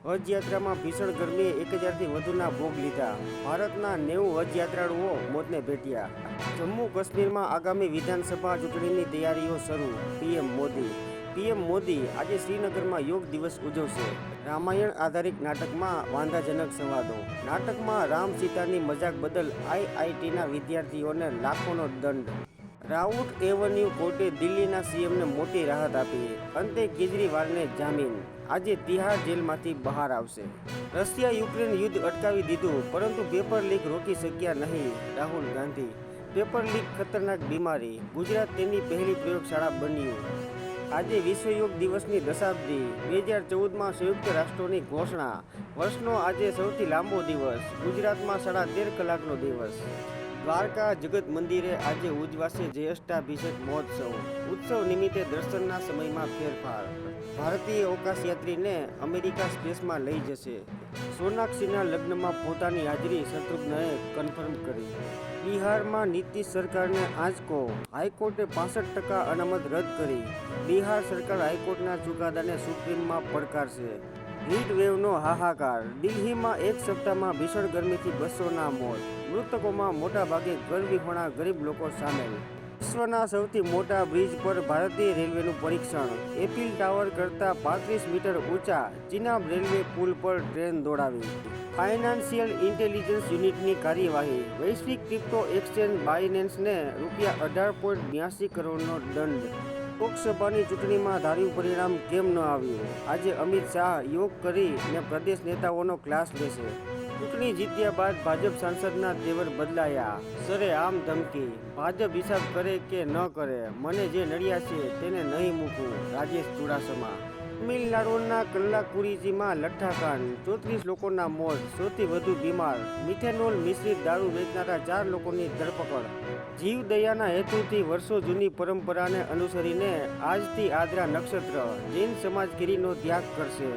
હજ યાત્રામાં ભીષણ ગરમીએ 1000થી વધુના ભોગ લીધા। ભારતના 90 હજ યાત્રાળુઓ મોતને ભેટ્યા। જમ્મુ કાશ્મીરમાં આગામી વિધાનસભા ચૂંટણીની તૈયારીઓ શરૂ। પીએમ મોદી આજે શ્રીનગરમાં યોગ દિવસ ઉજવશે। રામાયણ આધારિત નાટકમાં વાંધાજનક સંવાદો। નાટકમાં રામ સીતાની મજાક બદલ આઈઆઈટીના વિદ્યાર્થીઓને લાખોનો દંડ। રાઉટ એવન્યુ કોર્ટે દિલ્હીના સીએમને મોટી રાહત આપી। અંતે કેજરીવાલને જામીન। આજે તિહાર જેલમાંથી બહાર આવશે। રશિયા યુક્રેન યુદ્ધ અટકાવી દીધું, પરંતુ પેપર લીક રોકી શક્યા નહીં। રાહુલ ગાંધી। પેપર લીક ખતરનાક બીમારી, ગુજરાત તેની પહેલી પ્રયોગશાળા બન્યું। આજે વિશ્વ યોગ દિવસની દશાબ્દી। 2014માં સંયુક્ત રાષ્ટ્રોની ઘોષણા। વર્ષનો આજે સૌથી લાંબો દિવસ, ગુજરાતમાં 13.5 કલાકનો દિવસ। દ્વારકા જગત મંદિરે આજે ઉજવાશે જ્યેષ્ઠાભિષેક મહોત્સવ। ઉત્સવ નિમિત્તે દર્શનના સમયમાં ફેરફાર। ભારતીય અવકાશયાત્રીને અમેરિકા સ્પેસમાં લઈ જશે। સોનાક્ષીના લગ્નમાં પોતાની હાજરી શત્રુઘ્નએ કન્ફર્મ કરી। બિહારમાં નીતિશ સરકારને આંચકો, હાઈકોર્ટે 65% અનામત રદ કરી। બિહાર સરકાર હાઈકોર્ટના ચુકાદાને સુપ્રીમમાં પડકારશે। હીટ વેવનો હાહાકાર। દિલ્હીમાં એક સપ્તાહમાં ભીષણ ગરમીથી 200ના મોત। મૃતકોમાં મોટાભાગે ઘરવિહોણા ગરીબ લોકો સામેલ। વિશ્વના સૌથી મોટા બ્રિજ પર ભારતીય રેલવેનું પરીક્ષણ। એફિલ ટાવર કરતાં 35 મીટર ઊંચા ચિનાબ રેલવે પુલ પર ટ્રેન દોડાવી। ફાઇનાન્શિયલ ઇન્ટેલિજન્સ યુનિટની કાર્યવાહી। વૈશ્વિક ક્રિપ્ટો એક્સચેન્જ બાયનેન્સને ₹18.82 કરોડનો દંડ। લોકસભાની ચૂંટણીમાં ધાર્યું પરિણામ કેમ ન આવ્યું? આજે અમિત શાહ યોગ કરીને પ્રદેશ નેતાઓનો ક્લાસ લેશે। ચૂંટણી જીત્યા બાદ ભાજપ સાંસદના તેવર બદલાયા। સરેઆમ ધમકી, ભાજપ હિસાબ કરે કે ન કરે, મને જે નડ્યા છે તેને નહીં મૂકું। રાજેશ ચુડાસમા। તમિલનાડુના કલ્લાકુરીચીમાં લઠ્ઠાકાંડ, 34 લોકોના મોત, સૌથી વધુ બીમાર। મિથેનોલ મિશ્રિત દારૂ વેચનારા 4 લોકોની ધરપકડ। જીવદયાના હેતુથી વર્ષો જૂની પરંપરાને અનુસરીને આજથી આદ્રા નક્ષત્ર, જૈન સમાજ કેરીનો ત્યાગ કરશે।